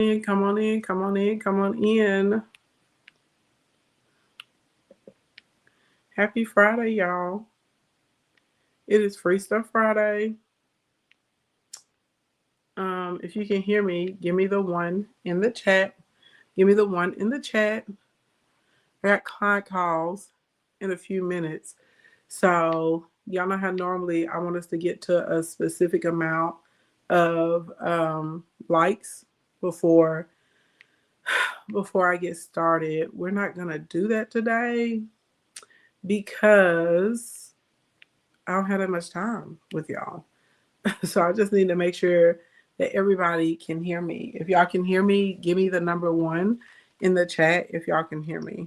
Come on in, come on in, come on in. Happy Friday, y'all. It is Free Stuff Friday. If you can hear me, give me the one in the chat. Give me the one in the chat. I got client calls in a few minutes. So, y'all know how normally I want us to get to a specific amount of likes before I get started. We're not going to do that today because I don't have that much time with y'all. So I just need to make sure that everybody can hear me. If y'all can hear me, give me the number one in the chat if y'all can hear me.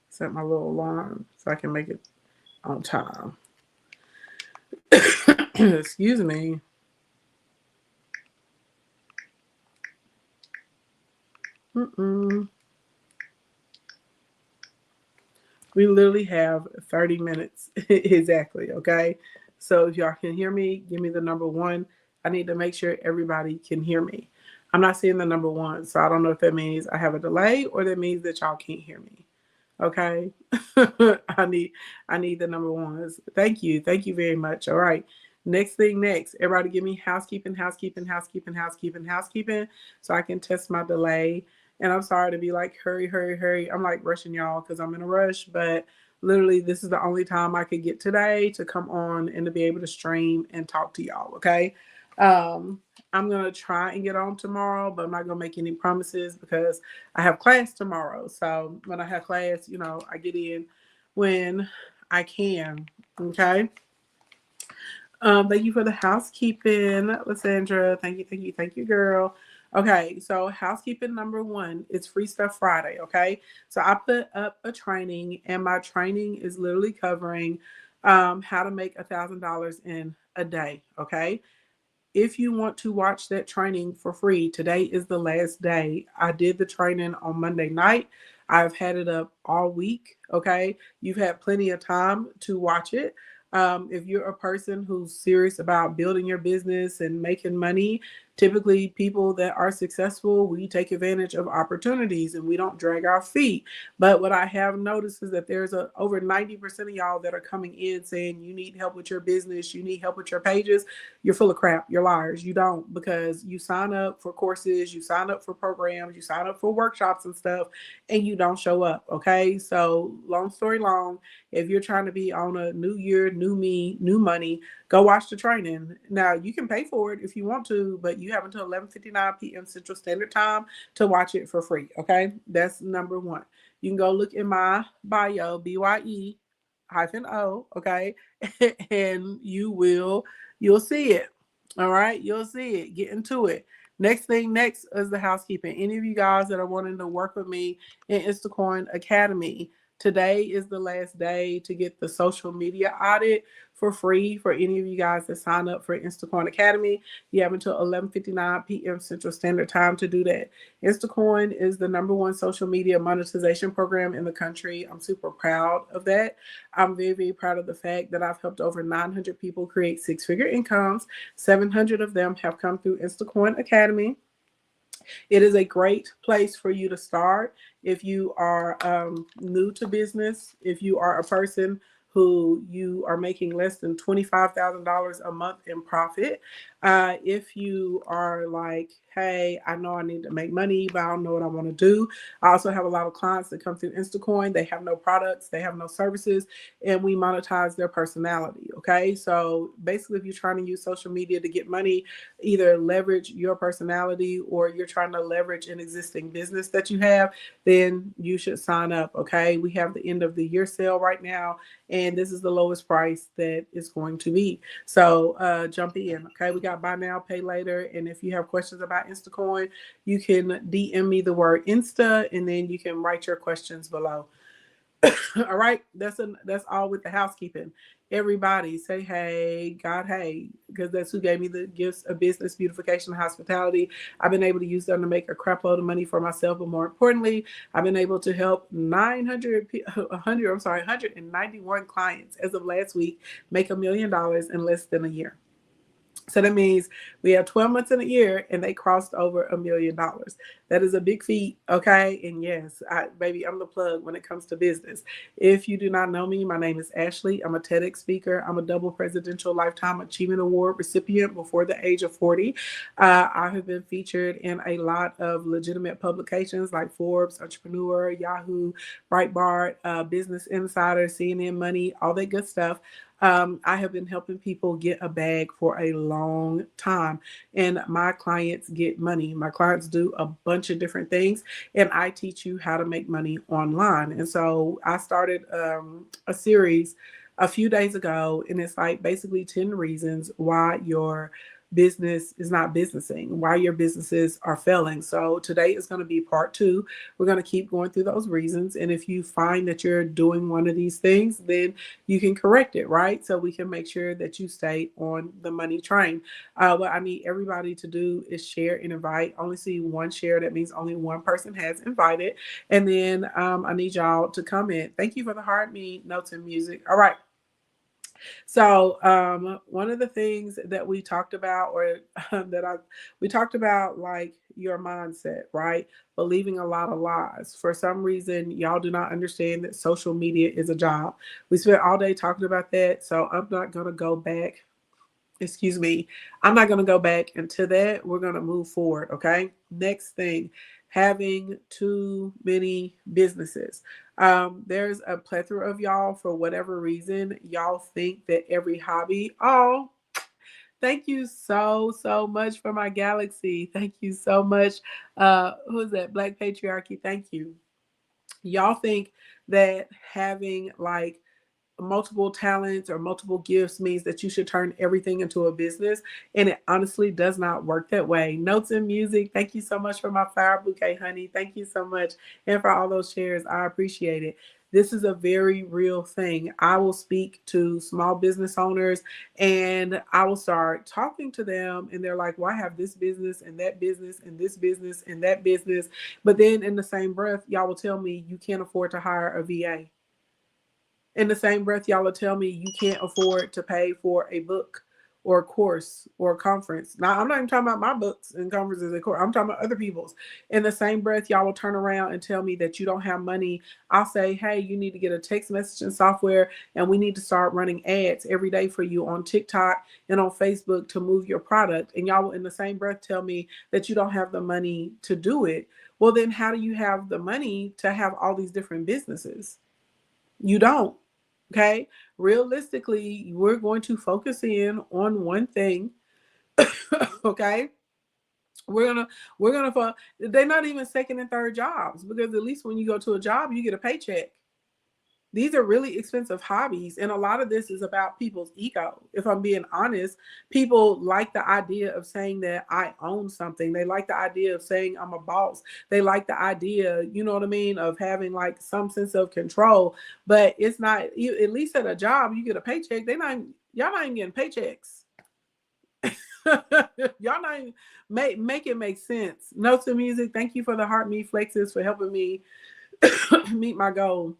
Set my little alarm so I can make it on time. Excuse me. We literally have 30 minutes exactly, okay? So if y'all can hear me, give me the number one. I need to make sure everybody can hear me. I'm not seeing the number one, so I don't know if that means I have a delay or that means that y'all can't hear me. Okay? I need the number ones. Thank you. Thank you very much. All right. Next thing next. Everybody give me housekeeping, housekeeping, housekeeping, housekeeping, housekeeping so I can test my delay. And I'm sorry to be like, hurry, hurry, hurry. I'm like rushing y'all because I'm in a rush, but literally this is the only time I could get today to come on and to be able to stream and talk to y'all. Okay. Um, I'm going to try and get on tomorrow, but I'm not going to make any promises because I have class tomorrow. So when I have class, I get in when I can. Okay. Thank you for the housekeeping, Lysandra. Thank you, girl. Okay, so housekeeping number one is Free Stuff Friday. Okay, so I put up a training, and my training is literally covering how to make $1,000 in a day. Okay, if you want to watch that training for free, today is the last day. I did the training on Monday night. I've had it up all week. Okay. You've had plenty of time to watch it. If you're a person who's serious about building your business and making money, typically people that are successful, we take advantage of opportunities and we don't drag our feet. But what I have noticed is that there's over 90% of y'all that are coming in saying you need help with your business, you need help with your pages. You're full of crap. You're liars. You don't, because you sign up for courses, you sign up for programs, you sign up for workshops and stuff, and you don't show up. Okay. So, long story long, if you're trying to be on a new year, new me, new money, go watch the training. Now, you can pay for it if you want to, but you have until 11:59 p.m. Central Standard Time to watch it for free. Okay. That's number one. You can go look in my bio, BYE-O, okay, and you'll see it. All right, you'll see it. Get into it. Next thing next is the housekeeping. Any of you guys that are wanting to work with me in Instacoin Academy, today is the last day to get the social media audit for free for any of you guys that sign up for Instacoin Academy. You have until 11:59 p.m. Central Standard Time to do that. Instacoin is the number one social media monetization program in the country. I'm super proud of that. I'm very, very proud of the fact that I've helped over 900 people create six-figure incomes. 700 of them have come through Instacoin Academy. It is a great place for you to start if you are new to business, if you are a person who you are making less than $25,000 a month in profit. If you are like, hey, I know I need to make money, but I don't know what I want to do. I also have a lot of clients that come through Instacoin. They have no products, they have no services, and we monetize their personality. Okay. So basically, if you're trying to use social media to get money, either leverage your personality or you're trying to leverage an existing business that you have, then you should sign up. Okay. We have the end of the year sale right now, and this is the lowest price that it's going to be. So jump in. Okay. We got buy now, pay later. And if you have questions about Instacoin, you can DM me the word Insta and then you can write your questions below. All right, that's all with the housekeeping. Everybody say hey, God, hey, because that's who gave me the gifts of business, beautification, and hospitality. I've been able to use them to make a crap load of money for myself, but more importantly, I've been able to help 191 clients as of last week make $1 million in less than a year. So that means we have 12 months in a year and they crossed over $1 million. That is a big feat, okay? And yes, baby, I'm the plug when it comes to business. If you do not know me, my name is Ashley. I'm a TEDx speaker. I'm a double presidential lifetime achievement award recipient before the age of 40. I have been featured in a lot of legitimate publications like Forbes, Entrepreneur, Yahoo, Breitbart, Business Insider, CNN Money, all that good stuff. I have been helping people get a bag for a long time, and my clients get money. My clients do a bunch of different things, and I teach you how to make money online. And so I started a series a few days ago, and it's like basically 10 reasons why your business is not businessing, why your businesses are failing. So today is going to be part 2. We're going to keep going through those reasons. And if you find that you're doing one of these things, then you can correct it, right? So we can make sure that you stay on the money train. What I need everybody to do is share and invite. Only see one share. That means only one person has invited. And then I need y'all to comment. Thank you for the heart, me, notes, and music. All right. So one of the things that we talked about, or we talked about, like your mindset, right? Believing a lot of lies. For some reason, y'all do not understand that social media is a job. We spent all day talking about that, so I'm not gonna go back. Excuse me. I'm not gonna go back into that. We're gonna move forward. Okay. Next thing, having too many businesses. There's a plethora of y'all, for whatever reason, y'all think that every hobby, oh, thank you so much for my galaxy. Thank you so much. Who's that? Black Patriarchy. Thank you. Y'all think that having like multiple talents or multiple gifts means that you should turn everything into a business, and it honestly does not work that way. Notes and music, thank you so much for my flower bouquet, honey. Thank you so much, and for all those shares, I appreciate it. This is a very real thing. I will speak to small business owners and I will start talking to them, and they're like, well, I have this business and that business and this business and that business, but then in the same breath y'all will tell me you can't afford to hire a VA. In the same breath, y'all will tell me you can't afford to pay for a book or a course or a conference. Now, I'm not even talking about my books and conferences and course. I'm talking about other people's. In the same breath, y'all will turn around and tell me that you don't have money. I'll say, hey, you need to get a text messaging software, and we need to start running ads every day for you on TikTok and on Facebook to move your product. And y'all will, in the same breath, tell me that you don't have the money to do it. Well, then how do you have the money to have all these different businesses? You don't. Okay. Realistically, we're going to focus in on one thing. Okay. We're gonna they're not even second and third jobs, because at least when you go to a job, you get a paycheck. These are really expensive hobbies, and a lot of this is about people's ego. If I'm being honest, people like the idea of saying that I own something. They like the idea of saying I'm a boss. They like the idea, you know what I mean, of having like some sense of control. But it's not, at least at a job, you get a paycheck. Y'all not even getting paychecks. Y'all not even, make it make sense. Notes and music, thank you for the heart me flexes for helping me meet my goal.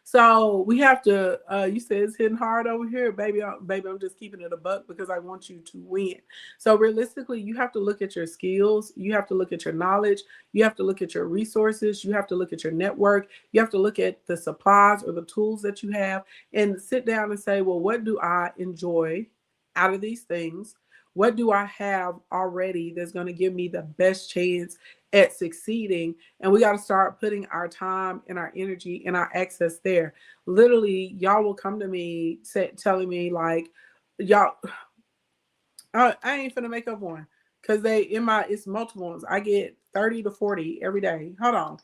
So we have to, you said it's hitting hard over here, baby. Baby, I'm just keeping it a buck because I want you to win. So realistically, you have to look at your skills. You have to look at your knowledge. You have to look at your resources. You have to look at your network. You have to look at the supplies or the tools that you have, and sit down and say, well, what do I enjoy out of these things? What do I have already that's going to give me the best chance at succeeding? And we got to start putting our time and our energy and our access there. Literally, y'all will come to me telling me like, y'all, I ain't finna make up one, because it's multiple ones. I get 30 to 40 every day. Hold on.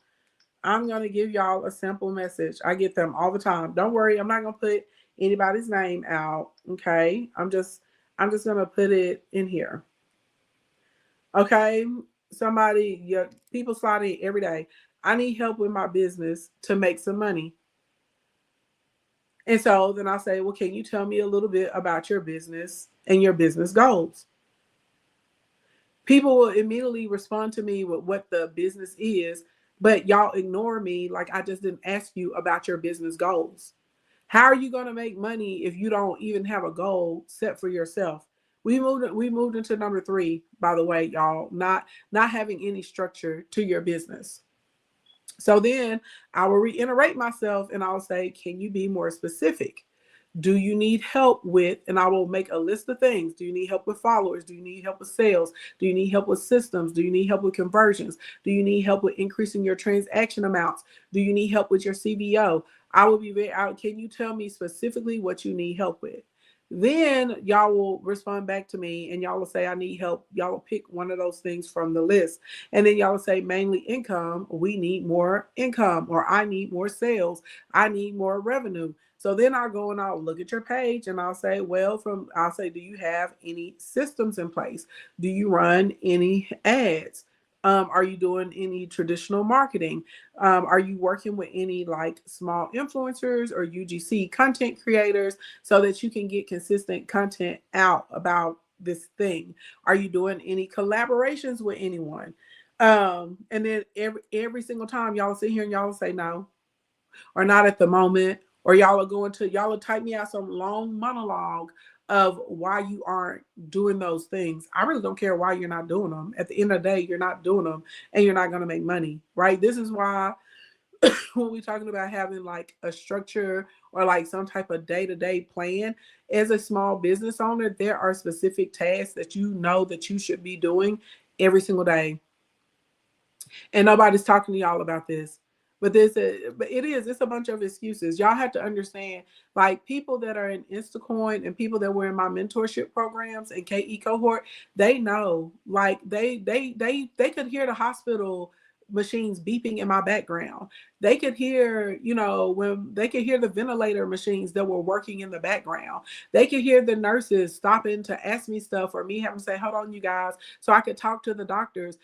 I'm going to give y'all a simple message. I get them all the time. Don't worry. I'm not going to put anybody's name out. Okay. I'm just going to put it in here. Okay. People slide in every day. I need help with my business to make some money. And so then I'll say, well, can you tell me a little bit about your business and your business goals? People will immediately respond to me with what the business is, but y'all ignore me like I just didn't ask you about your business goals. How are you going to make money if you don't even have a goal set for yourself? We moved into number 3, by the way, y'all, not having any structure to your business. So then I will reiterate myself and I'll say, can you be more specific? Do you need help with, and I will make a list of things. Do you need help with followers? Do you need help with sales? Do you need help with systems? Do you need help with conversions? Do you need help with increasing your transaction amounts? Do you need help with your CBO? I will be very out. Can you tell me specifically what you need help with? Then y'all will respond back to me and y'all will say, I need help. Y'all will pick one of those things from the list. And then y'all will say, mainly income. We need more income, or I need more sales. I need more revenue. So then I'll go and I'll look at your page and I'll say, I'll say, do you have any systems in place? Do you run any ads? Are you doing any traditional marketing? Are you working with any like small influencers or UGC content creators so that you can get consistent content out about this thing? Are you doing any collaborations with anyone? And then every single time y'all sit here and y'all say no, or not at the moment, or y'all will type me out some long monologue of why you aren't doing those things. I really don't care why you're not doing them. At the end of the day, you're not doing them and you're not going to make money, right? This is why when we're talking about having like a structure or like some type of day-to-day plan as a small business owner, there are specific tasks that you know that you should be doing every single day. And nobody's talking to y'all about this. But it's a bunch of excuses. Y'all have to understand, like people that are in Instacoin and people that were in my mentorship programs and KE cohort, they know, like they could hear the hospital machines beeping in my background. They could hear, when they could hear the ventilator machines that were working in the background. They could hear the nurses stopping to ask me stuff, or me having to say, hold on, you guys, so I could talk to the doctors.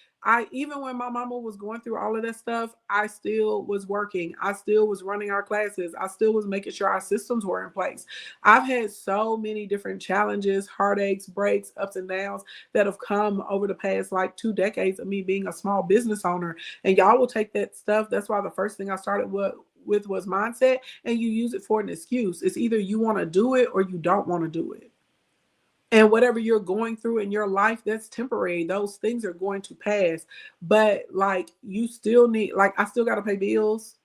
Even when my mama was going through all of that stuff, I still was working. I still was running our classes. I still was making sure our systems were in place. I've had so many different challenges, heartaches, breaks, ups and downs that have come over the past like 2 decades of me being a small business owner. And y'all will take that stuff. That's why the first thing I started with was mindset, and you use it for an excuse. It's either you want to do it or you don't want to do it. And whatever you're going through in your life, that's temporary. Those things are going to pass. But like you still need, like I still got to pay bills.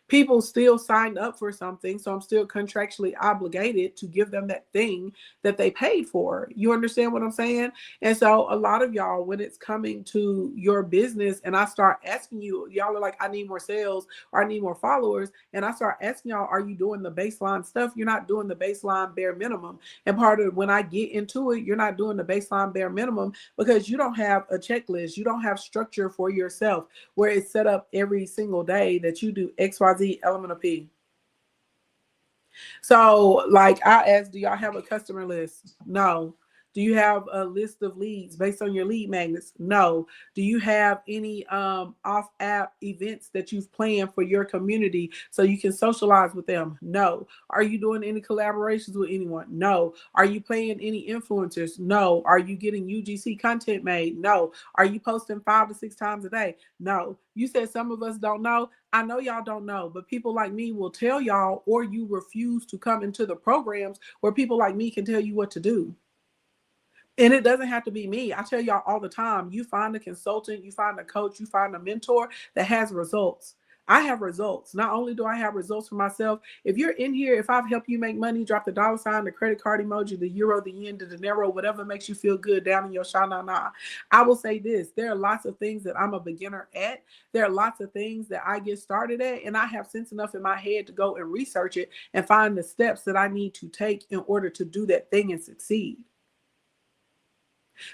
People still signed up for something, so I'm still contractually obligated to give them that thing that they paid for. You understand what I'm saying? And so a lot of y'all, when it's coming to your business and I start asking you, y'all are like, I need more sales or I need more followers. And I start asking y'all, are you doing the baseline stuff? You're not doing the baseline bare minimum. And part of when I get into it, you're not doing the baseline bare minimum because you don't have a checklist. You don't have structure for yourself where it's set up every single day that you do XYZ element of P. So, like I asked, do y'all have a customer list? No. Do you have a list of leads based on your lead magnets? No. Do you have any off app events that you've planned for your community so you can socialize with them? No. Are you doing any collaborations with anyone? No. Are you playing any influencers? No. Are you getting UGC content made? No. Are you posting 5 to 6 times a day? No. You said some of us don't know. I know y'all don't know, but people like me will tell y'all, or you refuse to come into the programs where people like me can tell you what to do. And it doesn't have to be me. I tell y'all all the time, you find a consultant, you find a coach, you find a mentor that has results. I have results. Not only do I have results for myself, if you're in here, if I've helped you make money, drop the dollar sign, the credit card emoji, the euro, the yen, the dinero, whatever makes you feel good down in your sha-na-na. I will say this, there are lots of things that I'm a beginner at. There are lots of things that I get started at, and I have sense enough in my head to go and research it and find the steps that I need to take in order to do that thing and succeed.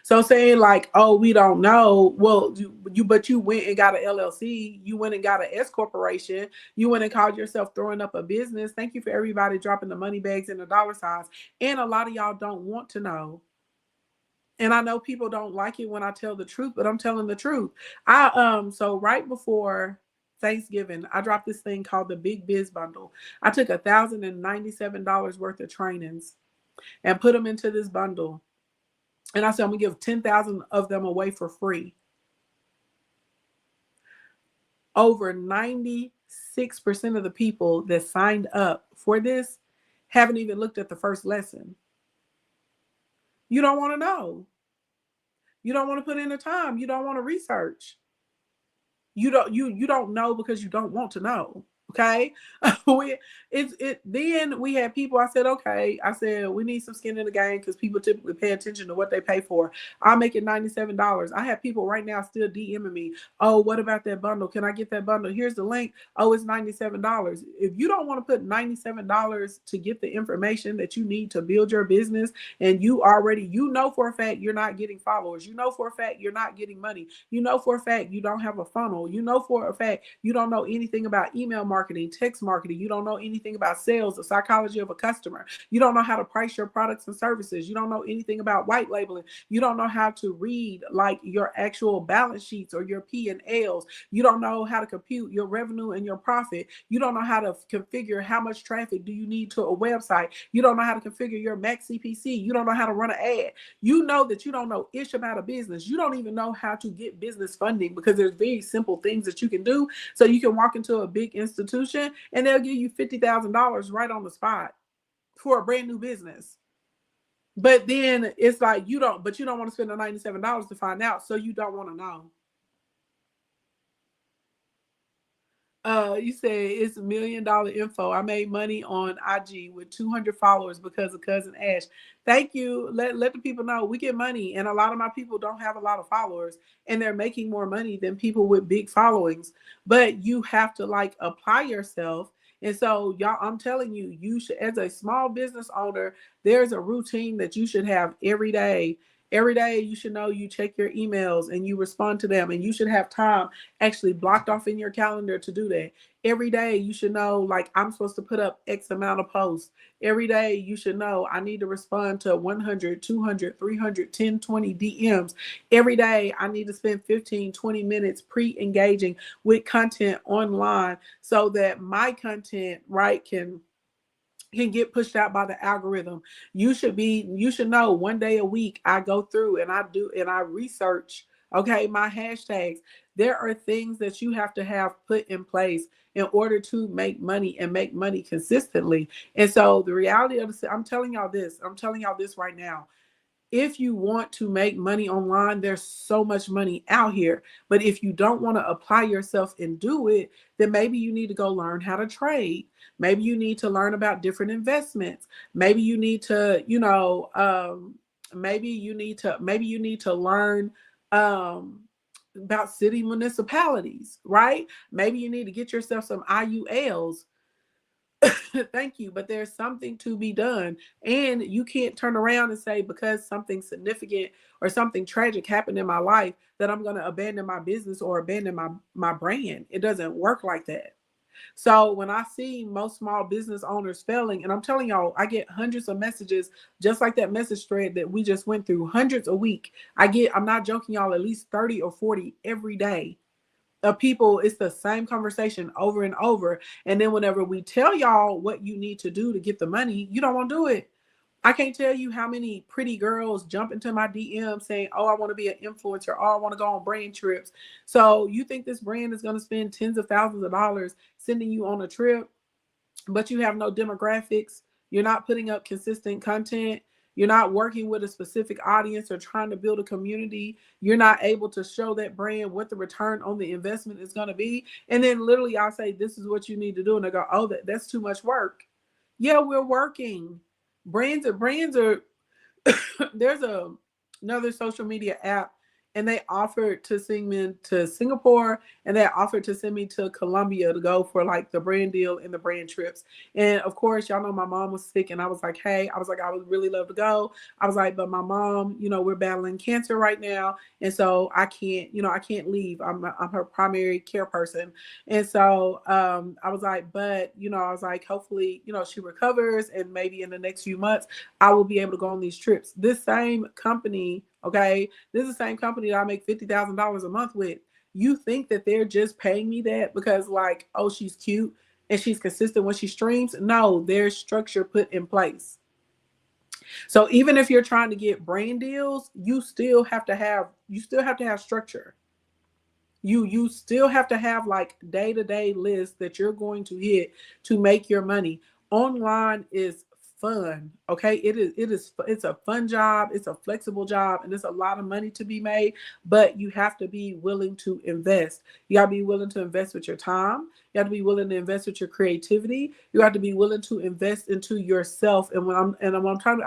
So saying like, oh, we don't know. Well, but you went and got an LLC. You went and got an S corporation. You went and called yourself throwing up a business. Thank you for everybody dropping the money bags and the dollar signs. And a lot of y'all don't want to know. And I know people don't like it when I tell the truth, but I'm telling the truth. So right before Thanksgiving, I dropped this thing called the Big Biz Bundle. I took $1,097 worth of trainings and put them into this bundle. And I said, I'm going to give 10,000 of them away for free. Over 96% of the people that signed up for this haven't even looked at the first lesson. You don't want to know. You don't want to put in the time. You don't want to research. You don't know because you don't want to know. Okay. Then we had people. I said, okay. I said we need some skin in the game because people typically pay attention to what they pay for. I'm making $97. I have people right now still DMing me. Oh, what about that bundle? Can I get that bundle? Here's the link. Oh, it's $97. If you don't want to put $97 to get the information that you need to build your business, and you know for a fact you're not getting followers, you know for a fact you're not getting money, you know for a fact you don't have a funnel, you know for a fact you don't know anything about email marketing, text marketing, you don't know anything about sales, the psychology of a customer, you don't know how to price your products and services, you don't know anything about white labeling, you don't know how to read like your actual balance sheets or your P&Ls, you don't know how to compute your revenue and your profit, you don't know how to configure how much traffic do you need to a website, you don't know how to configure your max CPC, you don't know how to run an ad, you know that you don't know ish about a business, you don't even know how to get business funding, because there's very simple things that you can do. So you can walk into a big institution and they'll give you $50,000 right on the spot for a brand new business. But then it's like you don't want to spend the $97 to find out, so you don't want to know. You say it's $1 million info. I made money on IG with 200 followers because of Cousin Ash. Thank you. Let the people know we get money, and a lot of my people don't have a lot of followers, and they're making more money than people with big followings. But you have to like apply yourself. And so, y'all, I'm telling you, you should, as a small business owner, there's a routine that you should have every day. Every day, you should know you check your emails and you respond to them, and you should have time actually blocked off in your calendar to do that. Every day you should know, like, I'm supposed to put up X amount of posts. Every day you should know I need to respond to 100, 200, 300, 10, 20 DMs. Every day I need to spend 15, 20 minutes pre-engaging with content online so that my content, right, can get pushed out by the algorithm. You should know one day a week I go through and I research, okay, my hashtags. There are things that you have to have put in place in order to make money and make money consistently. And so the reality of I'm telling y'all this right now. If you want to make money online, there's so much money out here. But if you don't want to apply yourself and do it, then maybe you need to go learn how to trade. Maybe you need to learn about different investments. Maybe you need to, maybe you need to learn about city municipalities, right? Maybe you need to get yourself some IULs. Thank you. But there's something to be done. And you can't turn around and say, because something significant or something tragic happened in my life, that I'm going to abandon my business or abandon my brand. It doesn't work like that. So when I see most small business owners failing, and I'm telling y'all, I get hundreds of messages, just like that message thread that we just went through, hundreds a week. I'm not joking, y'all, at least 30 or 40 every day of people. It's the same conversation over and over. And then whenever we tell y'all what you need to do to get the money, you don't want to do it. I can't tell you how many pretty girls jump into my DM saying, oh, I want to be an influencer. Oh, I want to go on brand trips. So you think this brand is going to spend tens of thousands of dollars sending you on a trip, but you have no demographics. You're not putting up consistent content. You're not working with a specific audience or trying to build a community. You're not able to show that brand what the return on the investment is going to be. And then literally I'll say, this is what you need to do. And they go, oh, that's too much work. Yeah, we're working. Brands are there's another social media app, and they offered to send me to Singapore, and they offered to send me to Colombia to go for like the brand deal and the brand trips. And of course, y'all know my mom was sick, and I was like, hey, I would really love to go. I was like, but my mom, we're battling cancer right now, and so I can't leave. I'm her primary care person. And so I was like, but I was like, hopefully, she recovers, and maybe in the next few months I will be able to go on these trips. This same company, okay, this is the same company that I make $50,000 a month with. You think that they're just paying me that because, like, oh, she's cute and she's consistent when she streams? No, there's structure put in place. So even if you're trying to get brand deals, you still have to have structure. You still have to have like day-to-day lists that you're going to hit to make your money. Online is fun. Okay, it's a fun job, it's a flexible job, and there's a lot of money to be made, but you have to be willing to invest. You got to be willing to invest with your time. You have to be willing to invest with your creativity. You have to be willing to invest into yourself. And I'm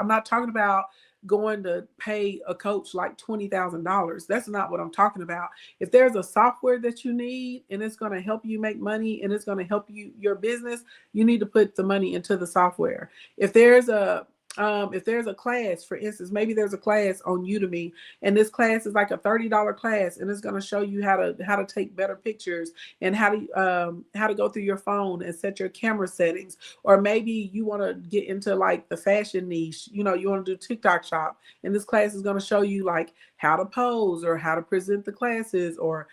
not talking about going to pay a coach like $20,000. That's not what I'm talking about. If there's a software that you need and it's going to help you make money and it's going to help you your business, you need to put the money into the software. If there's a class, for instance, maybe there's a class on Udemy, and this class is like a $30 class, and it's going to show you how to take better pictures and how to go through your phone and set your camera settings. Or maybe you want to get into like the fashion niche, you know, you want to do TikTok shop, and this class is going to show you like how to pose or how to present the classes, or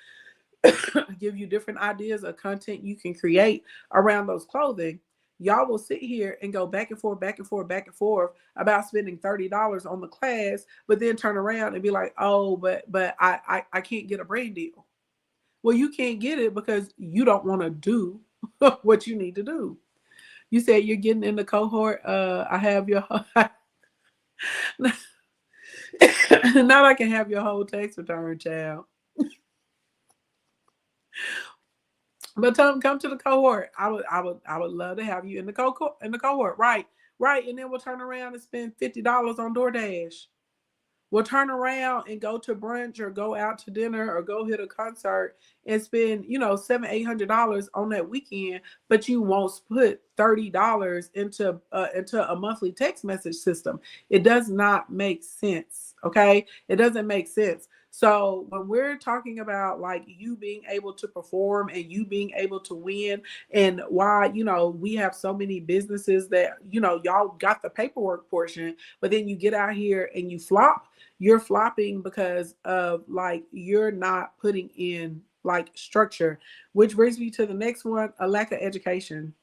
give you different ideas of content you can create around those clothing. Y'all will sit here and go back and forth, back and forth, back and forth about spending $30 on the class, but then turn around and be like, oh, but I can't get a brand deal. Well, you can't get it because you don't want to do what you need to do. You said you're getting in the cohort. I have your now I can have your whole tax return, child. But come to the cohort. I would love to have you in the cohort. Right, right. And then we'll turn around and spend $50 on DoorDash. We'll turn around and go to brunch or go out to dinner or go hit a concert and spend, $700-800 on that weekend, but you won't put $30 into a monthly text message system. It does not make sense. Okay. It doesn't make sense. So when we're talking about like you being able to perform and you being able to win, and why, we have so many businesses that, y'all got the paperwork portion, but then you get out here and you flop. You're flopping because of like you're not putting in like structure, which brings me to the next one: a lack of education.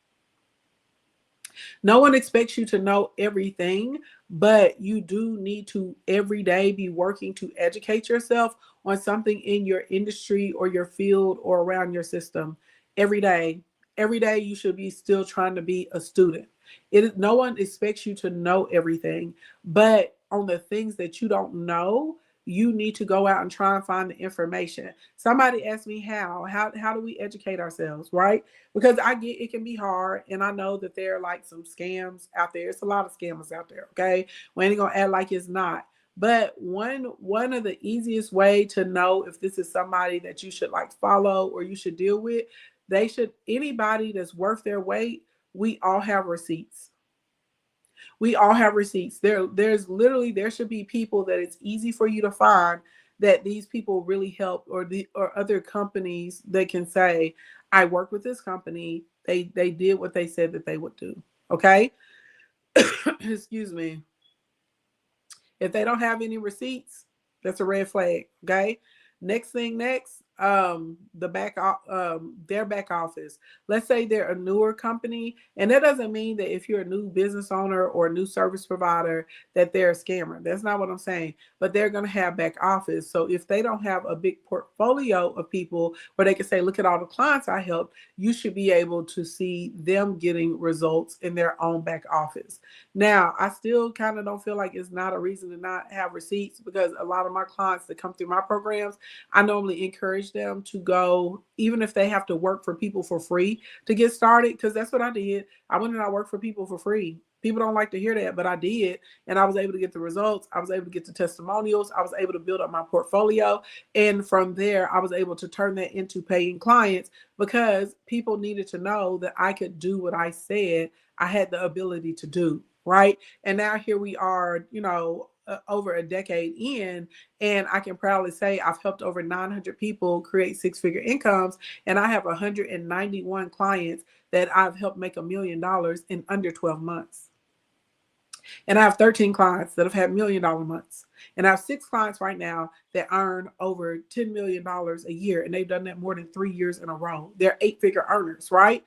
No one expects you to know everything, but you do need to every day be working to educate yourself on something in your industry or your field or around your system. Every day, every day you should be still trying to be a student. No one expects you to know everything, but on the things that you don't know, you need to go out and try and find the information. Somebody asked me how do we educate ourselves, right? Because I get it can be hard, and I know that there are like some scams out there. It's a lot of scammers out there. Okay, we ain't gonna act like it's not. But one of the easiest way to know if this is somebody that you should like follow or you should deal with, anybody that's worth their weight, we all have receipts. We all have receipts. There should be people that it's easy for you to find that these people really help, or other companies that can say, I work with this company. They did what they said that they would do. Okay. Excuse me. If they don't have any receipts, that's a red flag. Okay. Next, their back office. Let's say they're a newer company, and that doesn't mean that if you're a new business owner or a new service provider that they're a scammer. That's not what I'm saying. But they're going to have back office. So if they don't have a big portfolio of people where they can say, look at all the clients I helped, you should be able to see them getting results in their own back office. Now, I still kind of don't feel like it's not a reason to not have receipts, because a lot of my clients that come through my programs, I normally encourage them to go, even if they have to work for people for free to get started, because that's what I did. I went and I worked for people for free. People don't like to hear that, but I did. And I was able to get the results. I was able to get the testimonials. I was able to build up my portfolio. And from there, I was able to turn that into paying clients, because people needed to know that I could do what I said I had the ability to do. Right. And now here we are, over a decade in, and I can proudly say I've helped over 900 people create six-figure incomes, and I have 191 clients that I've helped make $1 million in under 12 months. And I have 13 clients that have had $1 million months. And I have 6 clients right now that earn over $10 million a year, and they've done that more than 3 years in a row. They're 8-figure earners, right?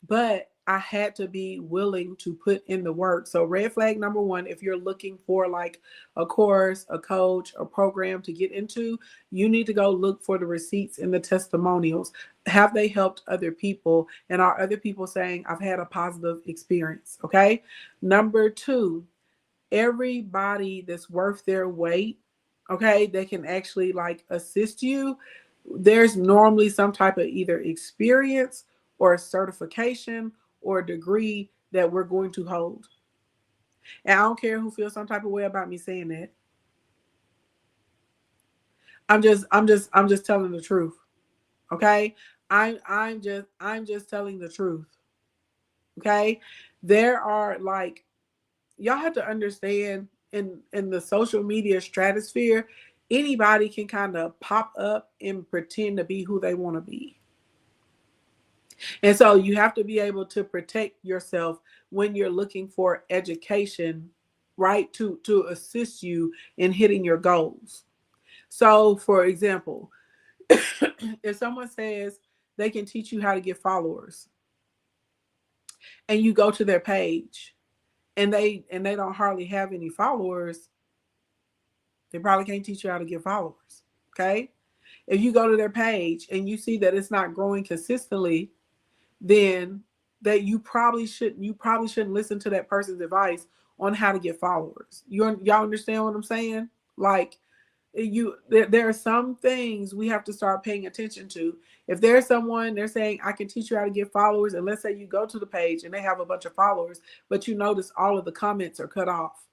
But I had to be willing to put in the work. So red flag number one, if you're looking for like a course, a coach, a program to get into, you need to go look for the receipts and the testimonials. Have they helped other people? And are other people saying, I've had a positive experience? Okay. Number two, everybody that's worth their weight, okay, they can actually like assist you. There's normally some type of either experience or a certification or a degree that we're going to hold. And I don't care who feels some type of way about me saying that. I'm just telling the truth. Okay? I'm just telling the truth. Okay? There are like, y'all have to understand, in the social media stratosphere, anybody can kind of pop up and pretend to be who they want to be. And so you have to be able to protect yourself when you're looking for education, right? To assist you in hitting your goals. So for example, if someone says they can teach you how to get followers, and you go to their page and they don't hardly have any followers, they probably can't teach you how to get followers. Okay? If you go to their page and you see that it's not growing consistently, then that you probably shouldn't listen to that person's advice on how to get followers. Y'all understand what I'm saying? Like, there are some things we have to start paying attention to. If there's someone they're saying I can teach you how to get followers, and let's say you go to the page and they have a bunch of followers, but you notice all of the comments are cut off,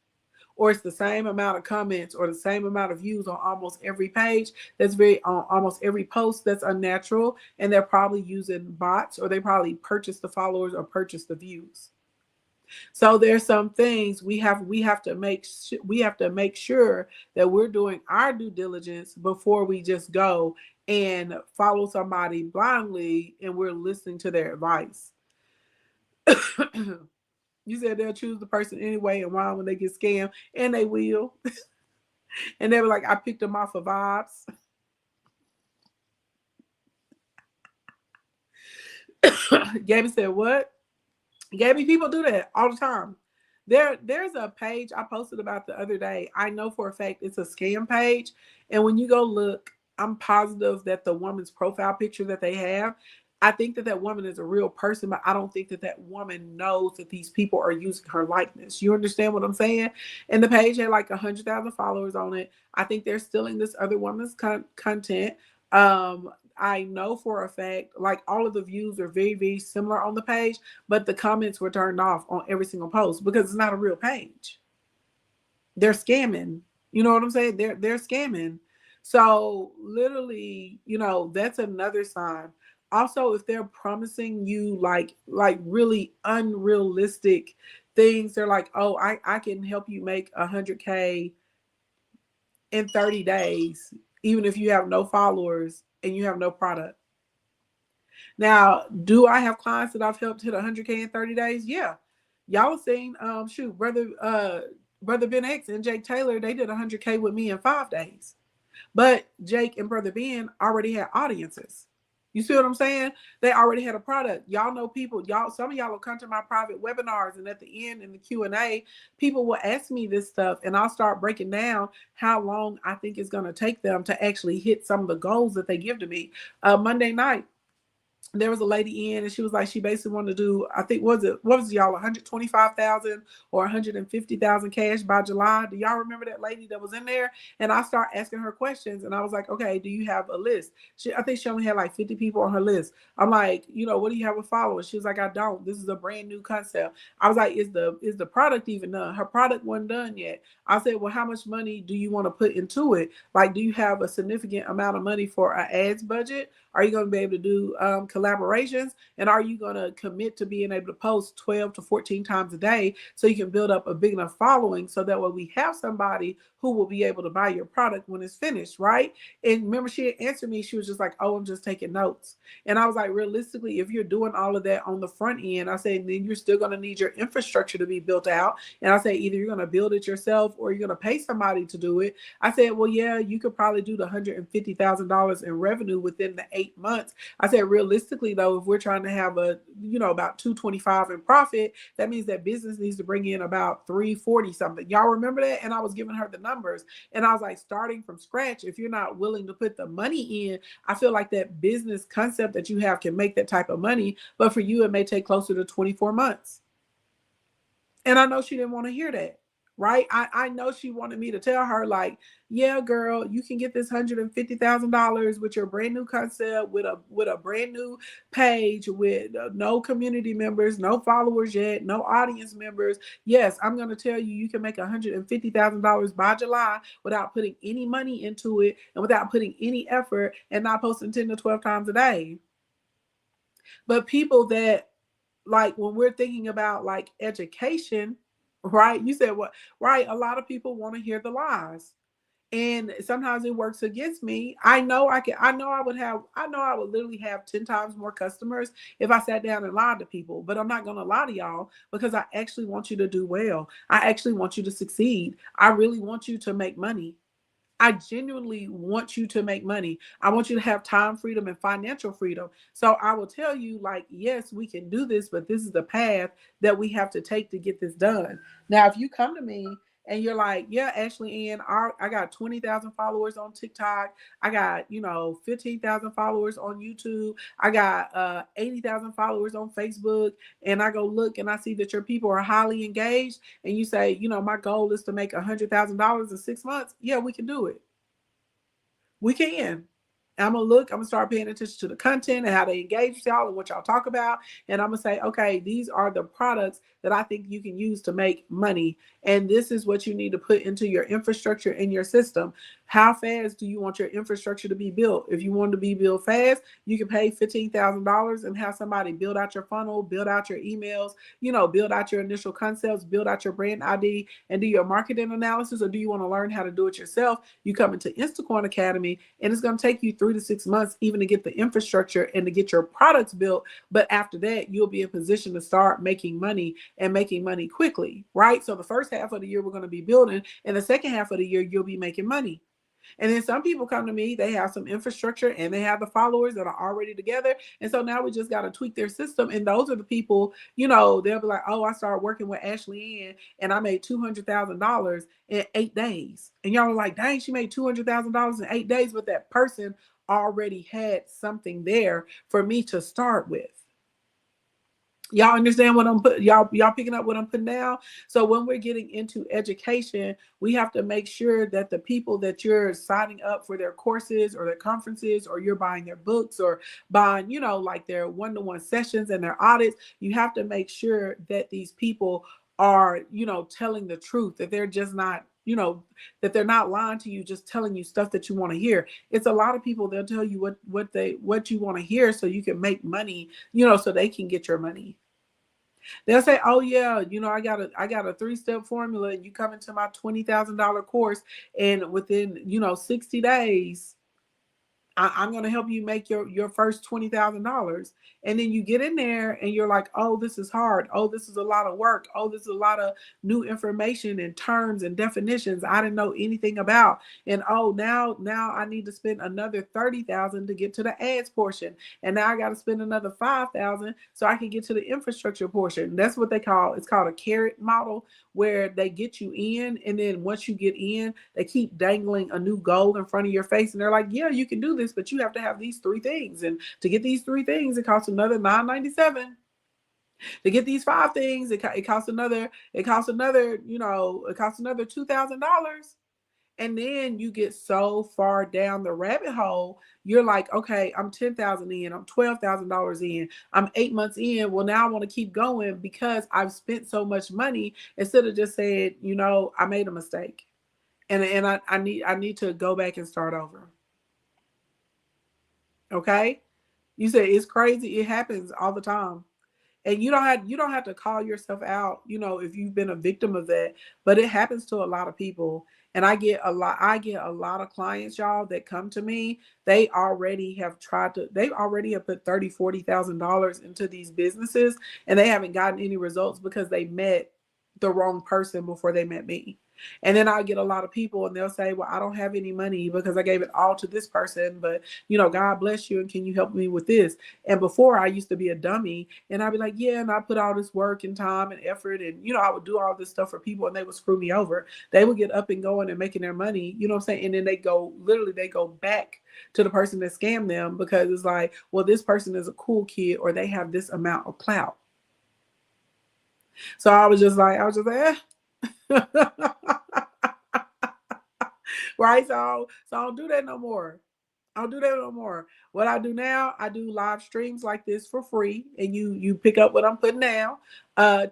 or it's the same amount of comments or the same amount of views on almost every page, that's very on almost every post, that's unnatural, and they're probably using bots, or they probably purchase the followers or purchase the views. So there's some things we have to make sure that we're doing our due diligence before we just go and follow somebody blindly and we're listening to their advice. You said they'll choose the person anyway, and why when they get scammed, and they will. And they were like, I picked them off of vibes. Gabby said, what? Gabby, people do that all the time. There's a page I posted about the other day. I know for a fact it's a scam page. And when you go look, I'm positive that the woman's profile picture that they have, I think that that woman is a real person, but I don't think that that woman knows that these people are using her likeness. You understand what I'm saying? And the page had like 100,000 followers on it. I think they're stealing this other woman's content. I know for a fact, like all of the views are very, very similar on the page, but the comments were turned off on every single post because it's not a real page. They're scamming. You know what I'm saying? They're scamming. So literally, that's another sign. Also, if they're promising you like really unrealistic things, they're like, oh, I can help you make 100K in 30 days, even if you have no followers and you have no product. Now, do I have clients that I've helped hit 100K in 30 days? Yeah. Y'all seen, shoot, Brother Ben X and Jake Taylor, they did 100K with me in 5 days. But Jake and Brother Ben already had audiences. You see what I'm saying? They already had a product. Y'all know people. Some of y'all will come to my private webinars, and at the end in the Q&A, people will ask me this stuff, and I'll start breaking down how long I think it's going to take them to actually hit some of the goals that they give to me. Monday night, there was a lady in, and she was like, she basically wanted to do, I think, what was it, y'all, 125,000 or 150,000 cash by July. Do y'all remember that lady that was in there? And I started asking her questions, and I was like, okay, do you have a list? I think she only had like 50 people on her list. I'm like, what do you have with followers? She was like, I don't. This is a brand new concept. I was like, is the product even done? Her product wasn't done yet. I said, well, how much money do you want to put into it? Like, do you have a significant amount of money for an ads budget? Are you going to be able to do collaborations? And are you going to commit to being able to post 12 to 14 times a day so you can build up a big enough following so that way we have somebody who will be able to buy your product when it's finished, right? And remember, she had answered me. She was just like, "Oh, I'm just taking notes." And I was like, realistically, if you're doing all of that on the front end, I say, then you're still going to need your infrastructure to be built out. And I say, either you're going to build it yourself or you're going to pay somebody to do it. I said, well, yeah, you could probably do the $150,000 in revenue within the 8 months. I said, realistically, though, if we're trying to have about 225 in profit, that means that business needs to bring in about 340 something. Y'all remember that? And I was giving her the numbers. And I was like, starting from scratch, if you're not willing to put the money in, I feel like that business concept that you have can make that type of money. But for you, it may take closer to 24 months. And I know she didn't want to hear that, right? I know she wanted me to tell her, like, yeah, girl, you can get this $150,000 with your brand new concept, with a brand new page, with no community members, no followers yet, no audience members. Yes, I'm going to tell you, you can make $150,000 by July without putting any money into it and without putting any effort and not posting 10 to 12 times a day. But people that, like, when we're thinking about like education, right? You said what? Right? A lot of people want to hear the lies. And sometimes it works against me. I know I would literally have 10 times more customers if I sat down and lied to people. But I'm not gonna lie to y'all because I actually want you to do well. I actually want you to succeed. I really want you to make money. I genuinely want you to make money. I want you to have time freedom and financial freedom. So I will tell you, like, yes, we can do this, but this is the path that we have to take to get this done. Now, if you come to me and you're like, yeah, Ashley Ann, I got 20,000 followers on TikTok. I got, 15,000 followers on YouTube. I got 80,000 followers on Facebook. And I go look and I see that your people are highly engaged. And you say, my goal is to make $100,000 in 6 months. Yeah, we can do it. We can. I'm gonna start paying attention to the content and how they engage with y'all and what y'all talk about. And I'm gonna say, okay, these are the products that I think you can use to make money. And this is what you need to put into your infrastructure in your system. How fast do you want your infrastructure to be built? If you want to be built fast, you can pay $15,000 and have somebody build out your funnel, build out your emails, build out your initial concepts, build out your brand ID, and do your marketing analysis. Or do you want to learn how to do it yourself? You come into Instacorn Academy, and it's going to take you 3 to 6 months even to get the infrastructure and to get your products built. But after that, you'll be in position to start making money and making money quickly, right? So the first half of the year, we're going to be building, and the second half of the year, you'll be making money. And then some people come to me, they have some infrastructure and they have the followers that are already together. And so now we just got to tweak their system. And those are the people, they'll be like, oh, I started working with Ashley Ann and I made $200,000 in 8 days. And y'all are like, dang, she made $200,000 in 8 days, but that person already had something there for me to start with. Y'all understand what I'm putting? Y'all picking up what I'm putting down? So when we're getting into education, we have to make sure that the people that you're signing up for their courses or their conferences, or you're buying their books or buying, like their one-to-one sessions and their audits, you have to make sure that these people are, telling the truth, that they're just not, that they're not lying to you, just telling you stuff that you want to hear. It's a lot of people, they'll tell you what you want to hear so you can make money, so they can get your money. They'll say, oh yeah, I got a 3-step formula, and you come into my $20,000 course, and within 60 days I'm going to help you make your first $20,000. And then you get in there and you're like, oh, this is hard. Oh, this is a lot of work. Oh, this is a lot of new information and terms and definitions I didn't know anything about. And oh, now I need to spend another $30,000 to get to the ads portion. And now I got to spend another $5,000 so I can get to the infrastructure portion. That's what it's called a carrot model, where they get you in, and then once you get in, they keep dangling a new goal in front of your face, and they're like, yeah, you can do this, but you have to have these 3 things, and to get these 3 things, it costs another $9.97. To get these 5 things, it costs another $2,000. And then you get so far down the rabbit hole, you're like, okay, I'm $10,000 in, I'm $12,000 in, I'm 8 months in. Well, now I want to keep going because I've spent so much money, instead of just saying, I made a mistake, and I need to go back and start over. Okay, you say it's crazy. It happens all the time. And you don't have to call yourself out, if you've been a victim of that, but it happens to a lot of people. And I get a lot of clients, y'all, that come to me. They already have put $30,000-$40,000 into these businesses, and they haven't gotten any results because they met the wrong person before they met me. And then I get a lot of people and they'll say, well, I don't have any money because I gave it all to this person, but God bless you. And can you help me with this? And before, I used to be a dummy and I'd be like, yeah. And I put all this work and time and effort and, I would do all this stuff for people and they would screw me over. They would get up and going and making their money, you know what I'm saying? And then they go back to the person that scammed them because it's like, well, this person is a cool kid or they have this amount of clout. So I was just like, eh. Right? So I don't do that no more. What I do now, I do live streams like this for free, and you pick up what I'm putting down.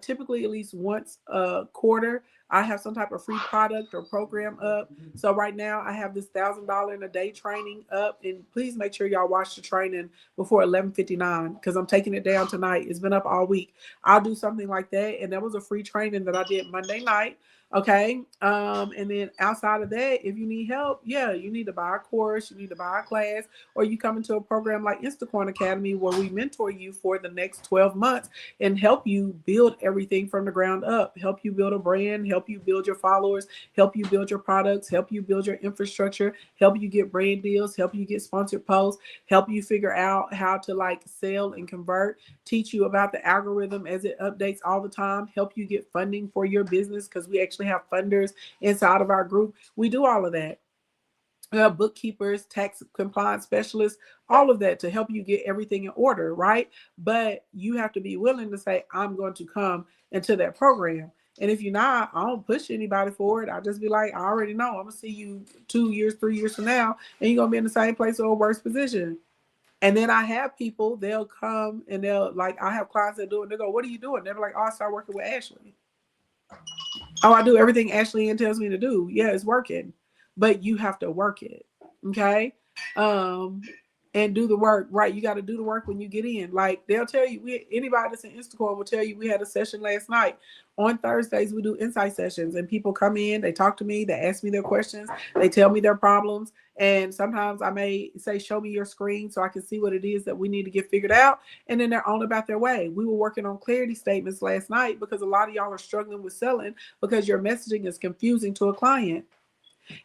Typically, at least once a quarter, I have some type of free product or program up. So right now, I have this $1,000 in a day training up, and please make sure y'all watch the training before 11:59 because I'm taking it down tonight. It's been up all week. I'll do something like that, and that was a free training that I did Monday night. Okay. And then outside of that, if you need help, yeah, you need to buy a course, you need to buy a class, or you come into a program like Instacorn Academy where we mentor you for the next 12 months and help you build everything from the ground up, help you build a brand, help you build your followers, help you build your products, help you build your infrastructure, help you get brand deals, help you get sponsored posts, help you figure out how to sell and convert, teach you about the algorithm as it updates all the time, help you get funding for your business because we actually have funders inside of our group. We do all of that. Bookkeepers, tax compliance specialists, all of that to help you get everything in order, right? But you have to be willing to say, I'm going to come into that program. And if you're not, I don't push anybody for it. I just be like, I already know. I'm going to see you 2 years, 3 years from now, and you're going to be in the same place or a worse position. And then I have people, they'll come and I have clients that do it. They go, what are you doing? They're like, oh, I started working with Ashley. Oh, I do everything Ashley Ann tells me to do. Yeah, it's working. But you have to work it. Okay. And do the work. Right. You got to do the work when you get in. Like they'll tell you, anybody that's in Instacorn will tell you we had a session last night. On Thursdays, we do insight sessions and people come in, they talk to me, they ask me their questions, they tell me their problems. And sometimes I may say, show me your screen so I can see what it is that we need to get figured out. And then they're on about their way. We were working on clarity statements last night because a lot of y'all are struggling with selling because your messaging is confusing to a client.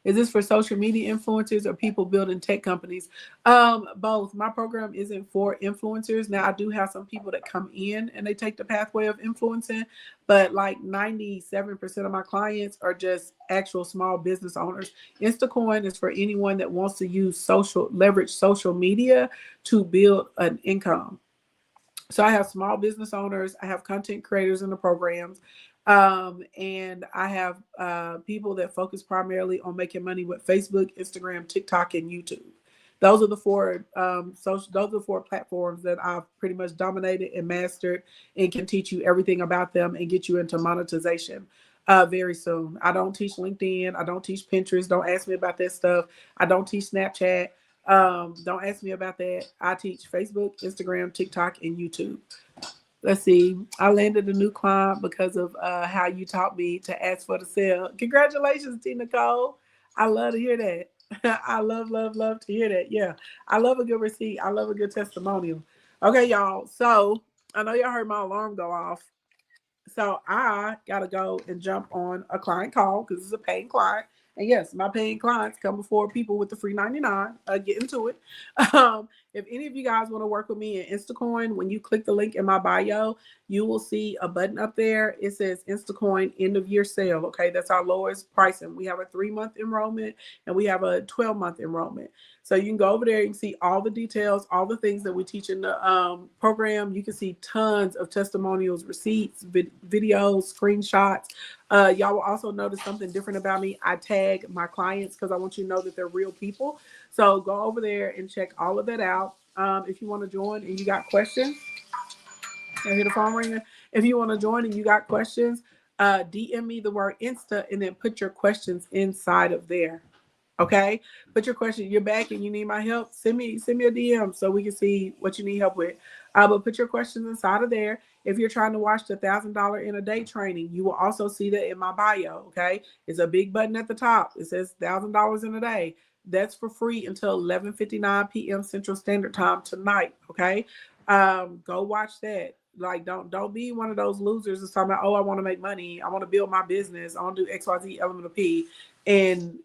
Is this for social media influencers or people building tech companies? Both. My program isn't for influencers. Now, I do have some people that come in and they take the pathway of influencing, but 97% of my clients are just actual small business owners. Instacoin is for anyone that wants to leverage social media to build an income. So I have small business owners, I have content creators in the programs, and I have people that focus primarily on making money with Facebook, Instagram, TikTok, and YouTube. Those are the four platforms that I've pretty much dominated and mastered and can teach you everything about them and get you into monetization very soon. I don't teach LinkedIn. I don't teach Pinterest. Don't ask me about that stuff. I don't teach Snapchat. Don't ask me about that. I teach Facebook, Instagram, TikTok, and YouTube. Let's see. I landed a new client because of how you taught me to ask for the sale. Congratulations, T. Nicole. I love to hear that. I love to hear that. Yeah. I love a good receipt. I love a good testimonial. Okay, y'all. So I know y'all heard my alarm go off. So I got to go and jump on a client call because it's a paying client. And yes, my paying clients come before people with the free 99. Get into it. If any of you guys want to work with me in Instacoin, when you click the link in my bio, you will see a button up there. It says Instacoin end of year sale. Okay, that's our lowest pricing. We have a 3-month enrollment and we have a 12-month enrollment. So you can go over there and see all the details, all the things that we teach in the program. You can see tons of testimonials, receipts, videos, screenshots. Y'all will also notice something different about me. I tag my clients because I want you to know that they're real people. So go over there and check all of that out. If you want to join and you got questions, I hear the phone ringing. If you want to join and you got questions, DM me the word Insta and then put your questions inside of there. Okay, put your question. You're back and you need my help. Send me a DM so we can see what you need help with. But put your questions inside of there. If you're trying to watch the $1,000 in a day training, you will also see that in my bio. Okay, it's a big button at the top. It says $1,000 in a day. That's for free until 11:59 p.m. Central Standard Time tonight. Okay, go watch that. Like, don't be one of those losers that's talking about, oh, I want to make money, I want to build my business, I want to do XYZ element of P, and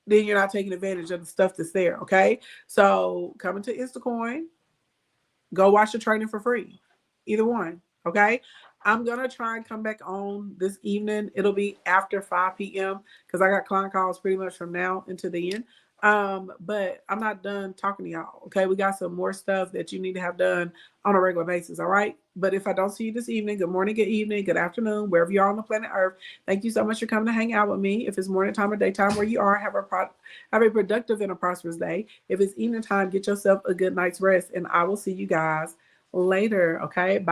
then you're not taking advantage of the stuff that's there. Okay, so coming to Instacoin, go watch the training for free. Either one. Okay. I'm going to try and come back on this evening. It'll be after 5 p.m. because I got client calls pretty much from now into the end. But I'm not done talking to y'all. Okay. We got some more stuff that you need to have done on a regular basis. All right. But if I don't see you this evening, good morning, good evening, good afternoon, wherever you are on the planet Earth. Thank you so much for coming to hang out with me. If it's morning time or daytime where you are, have a productive and a prosperous day. If it's evening time, get yourself a good night's rest, and I will see you guys later. Okay. Bye.